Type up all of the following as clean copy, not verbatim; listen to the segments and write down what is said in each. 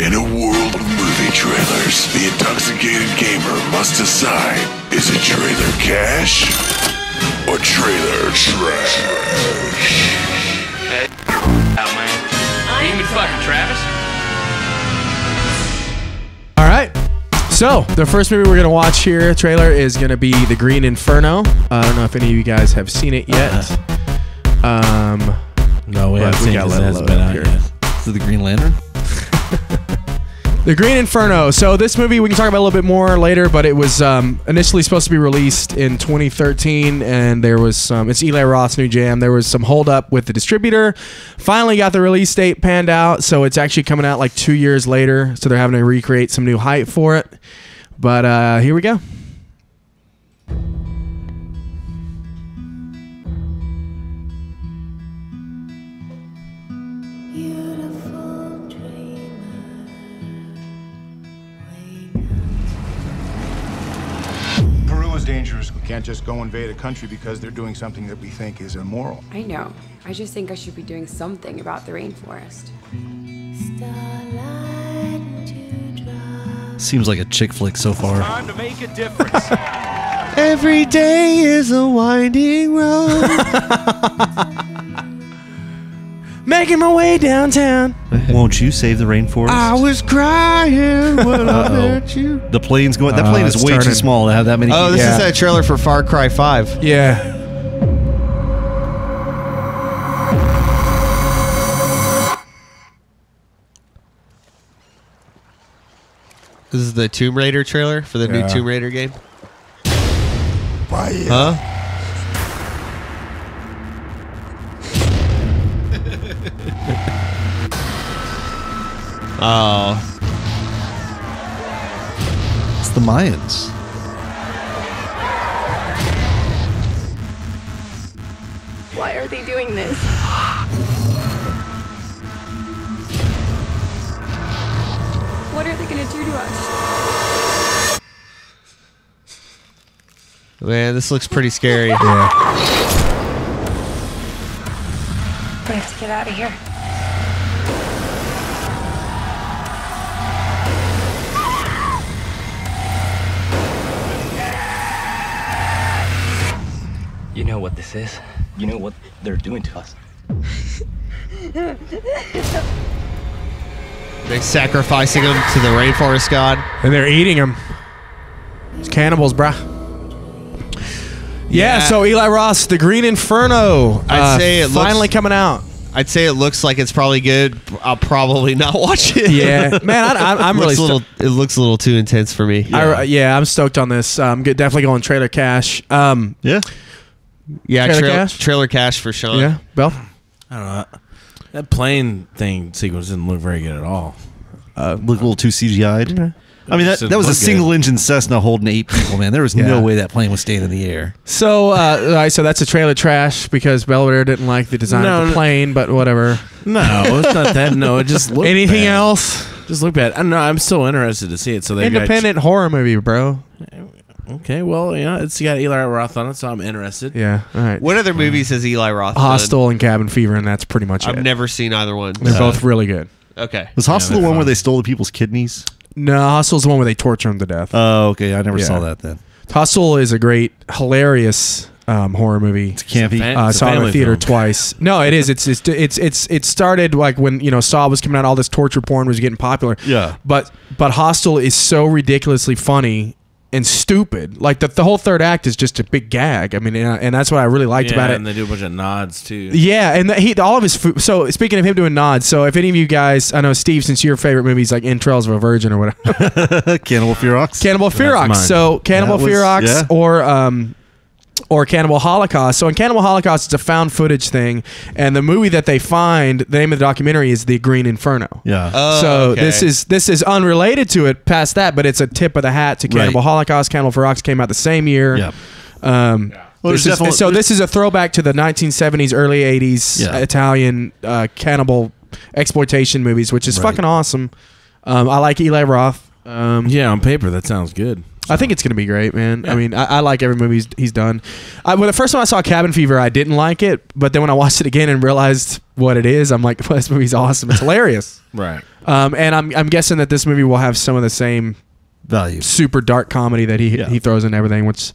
In a world of movie trailers, the Intoxicated Gamer must decide, is it trailer cash or trailer trash? Hey, out, man. Give me fucking Travis. All right. So, the first movie we're going to watch here, trailer, is going to be The Green Inferno. I don't know if any of you guys have seen it yet. No, we haven't seen it. Hasn't been out yet. Is it The Green Lantern? The Green Inferno. So this movie we can talk about a little bit more later, but it was initially supposed to be released in 2013, and there was some. It's Eli Roth's new jam. There was some holdup with the distributor. Finally got the release date panned out, so it's actually coming out like 2 years later. So they're having to recreate some new hype for it. But here we go. Dangerous. We can't just go invade a country because they're doing something that we think is immoral. I know. I just think I should be doing something about the rainforest. Seems like a chick flick so far. Time to make a difference. Every day is a winding road. Making my way downtown. Won't you save the rainforest? I was crying when I met you. The plane's going. That plane is way too small to have that many. Oh, this is that trailer for Far Cry 5. Yeah. This is the Tomb Raider trailer for the new Tomb Raider game. Huh? Oh. It's the Mayans. Why are they doing this? What are they going to do to us? Man, this looks pretty scary. We have to get out of here. You know what this is? You know what they're doing to us? They're sacrificing them to the rainforest god. And they're eating them. It's cannibals, bruh. Yeah, so Eli Roth's The Green Inferno. I'd say it finally coming out. I'd say it looks like it's probably good. I'll probably not watch it. Yeah, man, I'm really. It looks a little too intense for me. Yeah, I'm stoked on this. I'm definitely going trailer cash. Yeah, cash? Trailer cash for Sean. Yeah, Bell. I don't know. That plane thing sequence didn't look very good at all. Looked a little too CGI'd. Okay. I mean, that was a single-engine Cessna holding 8 people, man. There was no way that plane was staying in the air. So, so that's a trailer trash because Belvedere didn't like the design of the plane, but whatever. No, it's not that. No, it just looked Anything bad. else? Just look bad. I don't know. I'm still interested to see it. So they Independent horror movie, bro. Okay, well, it's got Eli Roth on it, so I'm interested. Yeah, all right. What other movies has Eli Roth Hostel and Cabin Fever, and that's pretty much it. I've never seen either one. They're both really good. Okay. Was Hostel the one where they stole the people's kidneys? No, Hostel's the one where they torture them to death. Oh, okay. I never saw that then. Hostel is a great, hilarious horror movie. It's campy. Saw it in the theater twice. No, it is. It started like when Saw was coming out. All this torture porn was getting popular. Yeah. But Hostel is so ridiculously funny and stupid. Like the whole third act is just a big gag. I mean, and that's what I really liked about it. And they do a bunch of nods too. Yeah, and all of his food. So speaking of him doing nods, so if any of you guys, I know Steve, since your favorite movie is like Entrails of a Virgin or whatever. Cannibal Ferox. Cannibal Ferox. So Cannibal Ferox or Cannibal Holocaust. So in Cannibal Holocaust, it's a found footage thing, and the movie that they find, the name of the documentary is The Green Inferno. Yeah. So this is unrelated to it past that, but it's a tip of the hat to Cannibal Holocaust. Cannibal Ferox came out the same year. Yeah. This is a throwback to the 1970s, early 80s Italian cannibal exploitation movies, which is fucking awesome. I like Eli Roth. Yeah, on paper that sounds good. I think it's gonna be great, man. I mean, I like every movie he's done. When the first time I saw Cabin Fever, I didn't like it, but then when I watched it again and realized what it is, I'm like, well, this movie's awesome. It's hilarious. Right. And I'm guessing that this movie will have some of the same value, super dark comedy that he throws in everything, which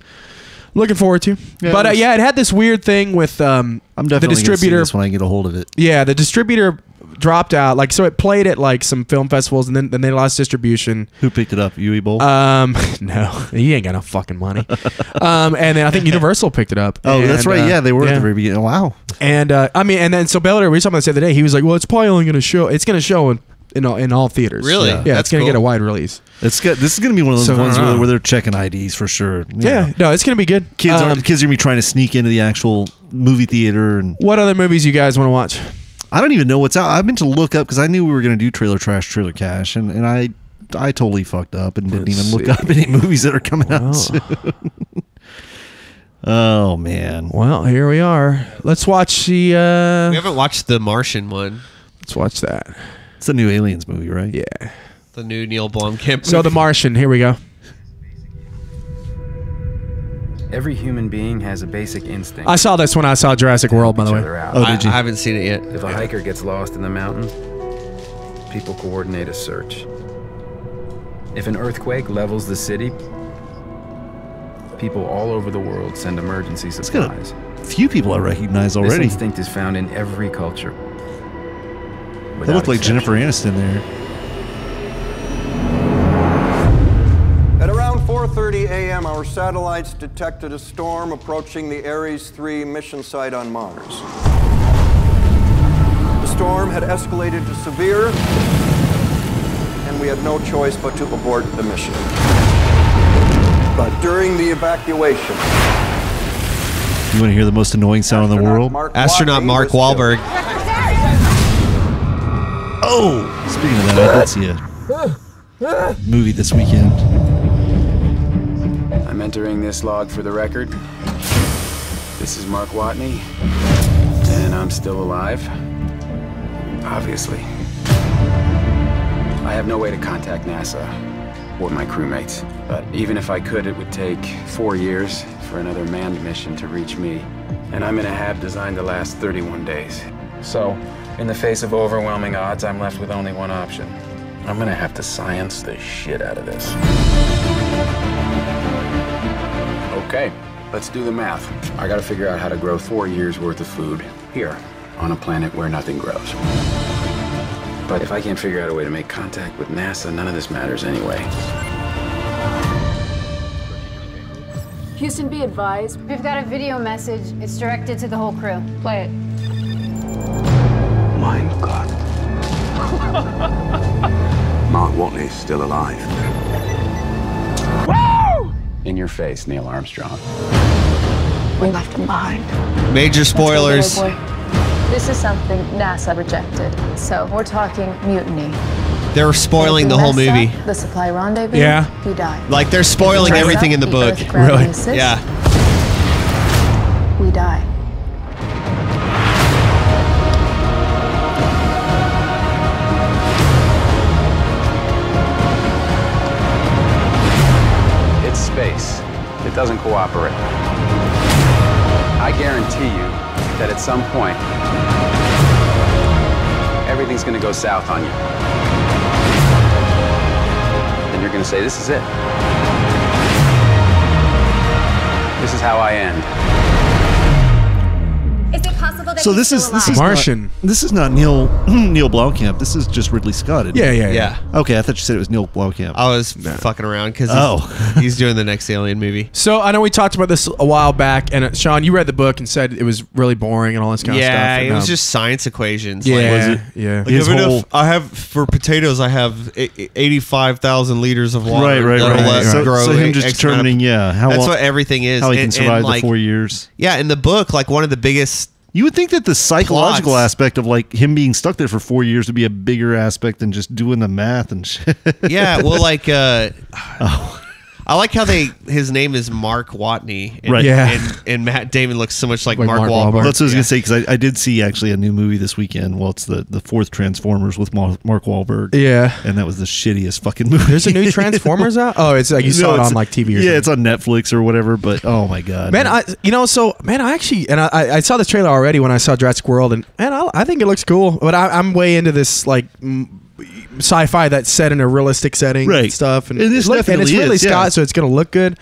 looking forward to. Yeah, but it had this weird thing with I'm definitely the distributor. gonna see this when I get a hold of it. Yeah, the distributor dropped out. Like, so it played at like some film festivals, and then they lost distribution. Who picked it up? UE Bowl? No, he ain't got no fucking money. And then I think Universal picked it up. Oh, that's right. Yeah, they were at the very beginning. Wow. And I mean, and then so Bellator, we were talking about this the other day. He was like, "Well, it's probably only going to show. It's going to show in all theaters. Really? Yeah, it's going to get a wide release. This is going to be one of those ones where they're checking IDs for sure. Yeah, no, it's going to be good. Kids are going to be trying to sneak into the actual movie theater. And what other movies you guys want to watch? I don't even know what's out. I've been to look up because I knew we were going to do Trailer Trash, Trailer Cash, and I totally fucked up and didn't even look up any movies that are coming out soon. Oh man. Well, here we are. Let's watch the. We haven't watched the Martian one. Let's watch that. It's the new Aliens movie, right? Yeah. The new Neil Blomkamp. So the Martian. Here we go. Every human being has a basic instinct. I saw this when I saw Jurassic World, by the way. Oh, did you? I haven't seen it yet. If a hiker gets lost in the mountains, people coordinate a search. If an earthquake levels the city, people all over the world send emergency supplies. Few people I recognize already. This instinct is found in every culture. They look like Jennifer Aniston there. At around 4:30 a.m., our satellites detected a storm approaching the Ares 3 mission site on Mars. The storm had escalated to severe, and we had no choice but to abort the mission. But during the evacuation... You want to hear the most annoying sound in the world? Astronaut Mark Wahlberg. Oh! Speaking of that, I did see a movie this weekend. I'm entering this log for the record. This is Mark Watney, and I'm still alive. Obviously. I have no way to contact NASA or my crewmates, but even if I could, it would take 4 years for another manned mission to reach me, and I'm in a hab designed to last 31 days. So, in the face of overwhelming odds, I'm left with only one option. I'm gonna have to science the shit out of this. Okay, let's do the math. I gotta figure out how to grow 4 years worth of food here, on a planet where nothing grows. But if I can't figure out a way to make contact with NASA, none of this matters anyway. Houston, be advised. We've got a video message. It's directed to the whole crew. Play it. Mein Gott. Mark Watney's still alive. Woo! In your face, Neil Armstrong. We left him behind. Major spoilers. This is something NASA rejected. So we're talking mutiny. They're spoiling the whole movie. The supply rendezvous. Yeah. You die. Like they're spoiling everything in the book. Really? Yeah. We die. It's space. It doesn't cooperate. I guarantee you that at some point, everything's gonna go south on you. And you're gonna say, this is it. This is how I end. Is it possible that So this is Martian. This is not Neil Blomkamp. This is just Ridley Scott. Isn't it? Yeah. Okay, I thought you said it was Neil Blomkamp. I was fucking around because he's doing the next Alien movie. So I know we talked about this a while back, and Sean, you read the book and said it was really boring and all this kind of stuff. Yeah, and, it was just science equations. Yeah, like, yeah. Like I have for potatoes, I have 85,000 liters of water. Right. So him just determining, that's what everything is. How he can survive like, the 4 years. Yeah, in the book, like one of the biggest. You would think that the psychological plots. aspect of like him being stuck there for 4 years would be a bigger aspect than just doing the math and shit. Yeah, well, like, I I like how his name is Mark Watney. And, Right. Yeah. And Matt Damon looks so much like Like Mark Mark Wahlberg. Wahlberg. That's what I was gonna say, because I did see actually a new movie this weekend. Well, it's the fourth Transformers with Mark Wahlberg. Yeah. And that was the shittiest fucking movie. There's a new Transformers out? Oh, it's like you saw it on like TV or something. Yeah, it's on Netflix or whatever, but oh my God. Man, I actually, and I saw this trailer already when I saw Jurassic World, and man, I think it looks cool, but I'm way into this like sci-fi that's set in a realistic setting and stuff, and it's really Scott, so it's gonna look good,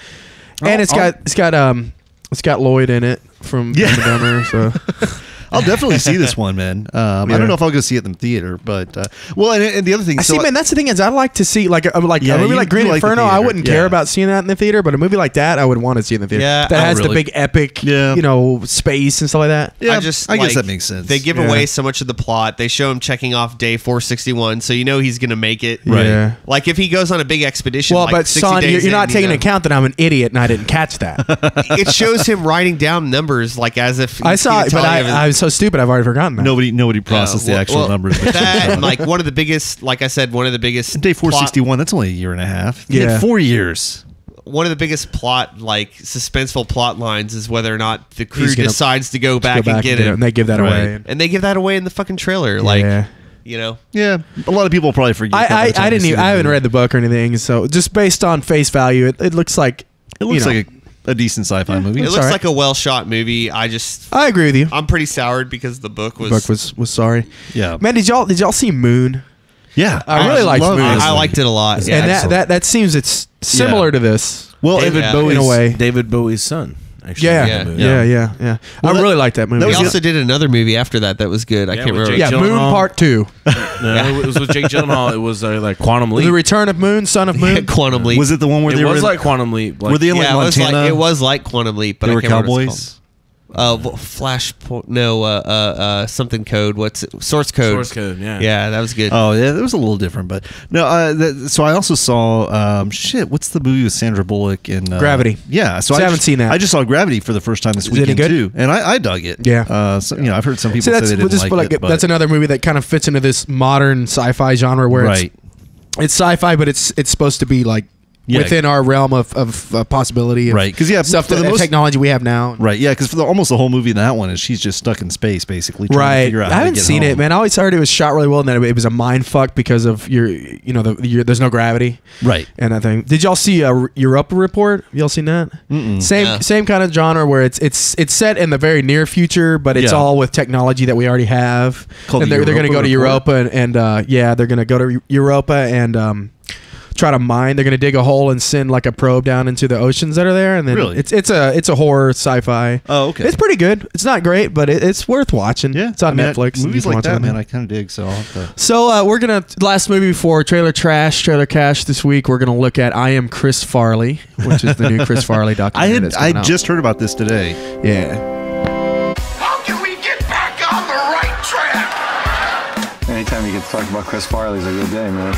and it's got Lloyd in it from Dumb and Dumber, so. I'll definitely see this one, man. I don't know if I'll go see it in the theater, but well, and the other thing, man, that's the thing is I like to see like a movie like Green Inferno. I wouldn't care about seeing that in the theater, but a movie like that, I would want to see in the theater. Yeah, that has the big epic, space and stuff like that. Yeah, I guess that makes sense. They give away so much of the plot. They show him checking off day 461, so you know he's gonna make it. Right. Yeah. Like if he goes on a big expedition. Well, like but 60 son, days you're not in, taking into account that I'm an idiot and I didn't catch that. It shows him writing down numbers like as if I saw it, but I was so stupid. I've already forgotten that. Nobody processed the actual numbers. That and like one of the biggest, like I said, one of the biggest. Day 461. That's only a year and a half. He had 4 years. One of the biggest plot, like suspenseful plot lines, is whether or not the crew decides to go back and get it, and they give that away. And they give that away in the fucking trailer, like you know. Yeah, a lot of people probably forget. I haven't read the book or anything, so just based on face value, it looks like like a decent sci-fi movie. It looks like a well-shot movie. I agree with you. I'm pretty soured because the book was sorry. Yeah, man, did y'all see Moon? Yeah, I really liked Moon. I liked it a lot. Yeah, and that seems it's similar to this. Well, David Bowie's, in a way. David Bowie's son. Actually, yeah. Well, I really liked that movie. We also did another movie after that was good. I can't remember. Yeah, Moon Part 2. No, it was with Jake Gyllenhaal. It was like Quantum Leap. The Return of Moon, Son of Moon. Quantum Leap. Was it the one where it they was were like Quantum Leap? Like, were they in like Montana? It was like Quantum Leap, but they I were can't remember what it's cowboys. Flashpoint. No, something code. What's it? Source code? Source code. Yeah. Yeah, that was good. Oh yeah, that was a little different, but no. So I also saw what's the movie with Sandra Bullock in Gravity? Yeah, so I haven't seen that. I just saw Gravity for the first time this weekend too, and I dug it. Yeah. So, I've heard some people say they didn't like it. But that's another movie that kind of fits into this modern sci-fi genre where it's sci-fi, but it's supposed to be like within our realm of possibility, right? Because stuff that the technology we have now, right? Yeah, because for almost the whole movie in that one is she's just stuck in space basically. Trying to figure out I haven't seen it, man. I always heard it was shot really well, and that it was a mind fuck because of there's no gravity, right? And I think did y'all see Europa Report? Y'all seen that? Same kind of genre where it's set in the very near future, but it's all with technology that we already have. Called and they're going to go to Europa and they're going to go to Europa and try to mine. They're going to dig a hole and send like a probe down into the oceans that are there, and then it's a horror sci-fi. Oh, okay. It's pretty good. It's not great, but it's worth watching. Yeah, it's on Netflix. Movies like that, man, I kind of dig. So, we're gonna last movie before trailer cash this week. We're gonna look at I Am Chris Farley, which is the new Chris Farley documentary. I just heard about this today. Yeah. How can we get back on the right track? Anytime you get to talk about Chris Farley is a good day, man.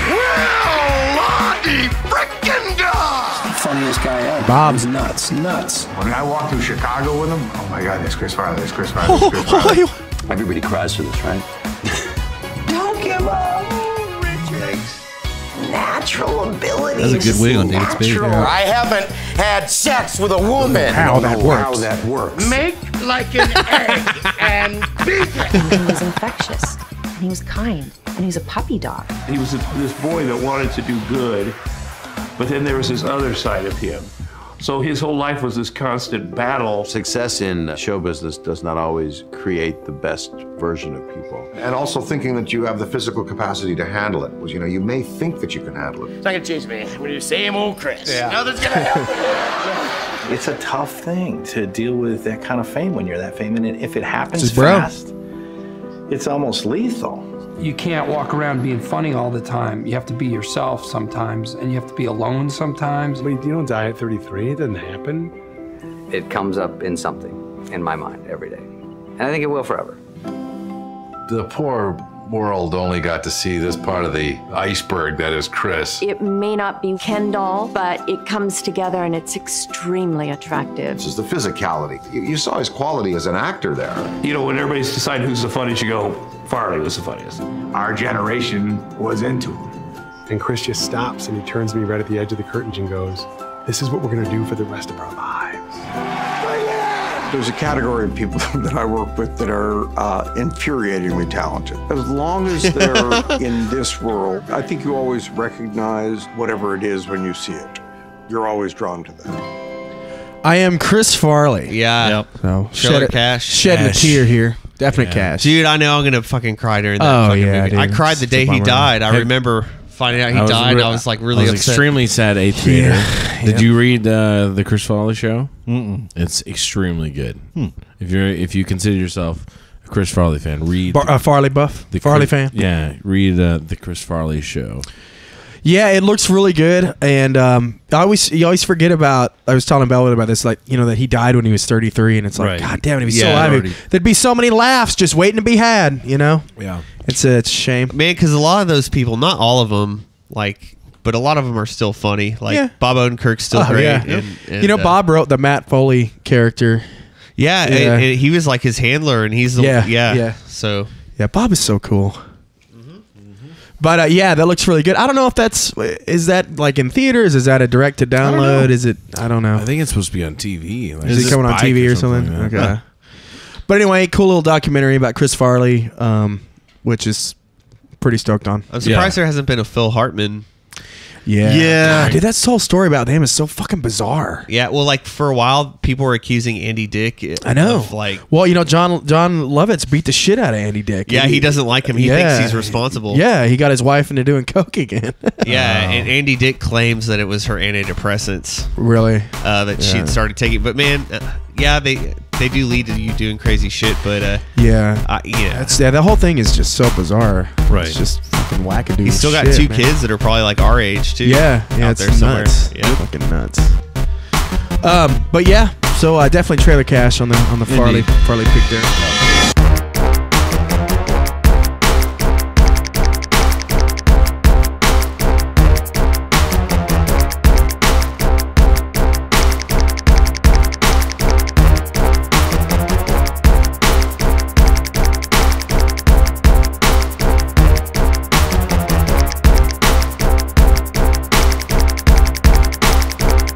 Well, Lottie frickin' God! Funniest guy ever. Bob. He's nuts. When I walked through Chicago with him, oh my God, there's Chris Farley, there's Chris Farley, there's Chris Farley. Everybody cries for this, right? Don't give up. Natural abilities. That's a good wig on David Spade. Yeah. I haven't had sex with a woman. How that works. Make like an egg and beat it. He was infectious, and he was kind, and he was a puppy dog. He was this boy that wanted to do good, but then there was this other side of him. So his whole life was this constant battle. Success in show business does not always create the best version of people. And also thinking that you have the physical capacity to handle it. Was, you may think that you can handle it. It's not gonna change me. I'm gonna do the same old Chris. Yeah. Nothing's gonna happen. It's a tough thing to deal with that kind of fame when you're that famous. And if it happens Just bro. fast, it's almost lethal. You can't walk around being funny all the time. You have to be yourself sometimes, and you have to be alone sometimes. Wait, you don't die at 33? It doesn't happen? It comes up in something in my mind every day. And I think it will forever. The poor world only got to see this part of the iceberg that is Chris. It may not be Ken doll, but it comes together and it's extremely attractive. This is the physicality. You saw his quality as an actor there. You know, when everybody's deciding who's the funniest, you go, Farley was the funniest. Our generation was into him. And Chris just stops and he turns to me right at the edge of the curtains and goes, "This is what we're gonna do for the rest of our lives." There's a category of people that I work with that are infuriatingly talented. As long as they're in this world, I think you always recognize whatever it is when you see it. You're always drawn to that. I am Chris Farley. Yeah. So Trailer Cash. Shedding a tear here. Definite cash. Dude, I know I'm gonna fucking cry during that fucking movie. dude. I cried the day he died. I remember finding out he died, and I was like really upset. Extremely sad. 8th grader. Did you read the Chris Farley show? It's extremely good. If you consider yourself a Chris Farley fan, read Farley buff. The Farley fan. Yeah, read the Chris Farley show. Yeah, it looks really good, and you always forget about. I was telling Bella about this, like that he died when he was 33, and it's like, God damn it, if he's still alive, there'd be so many laughs just waiting to be had. Yeah, it's a shame, man, because a lot of those people, not all of them, but a lot of them are still funny. Like Bob Odenkirk's still great. Yeah. And, Bob wrote the Matt Foley character. Yeah, and he was like his handler, and he's the So Bob is so cool. But that looks really good. I don't know if is that like in theaters? Is that a direct to download? Is it? I don't know. I think it's supposed to be on TV. Like, is it coming on TV or something? Okay. But anyway, cool little documentary about Chris Farley, which is pretty stoked on. I'm surprised there hasn't been a Phil Hartman. Yeah. God, dude, that whole story about him is so fucking bizarre. Yeah, well, like for a while, people were accusing Andy Dick. I know. Well, John Lovitz beat the shit out of Andy Dick. Yeah, he doesn't like him. He thinks he's responsible. Yeah, he got his wife into doing coke again. Yeah, and Andy Dick claims that it was her antidepressants. Really? That she'd started taking. But man, they do lead to you doing crazy shit. But the whole thing is just so bizarre. Right. It's just fucking wackadoo. He's still got two kids that are probably like our age too. Yeah, out it's there somewhere. nuts. Yeah, fucking nuts. But so definitely trailer cash on the Farley pick there.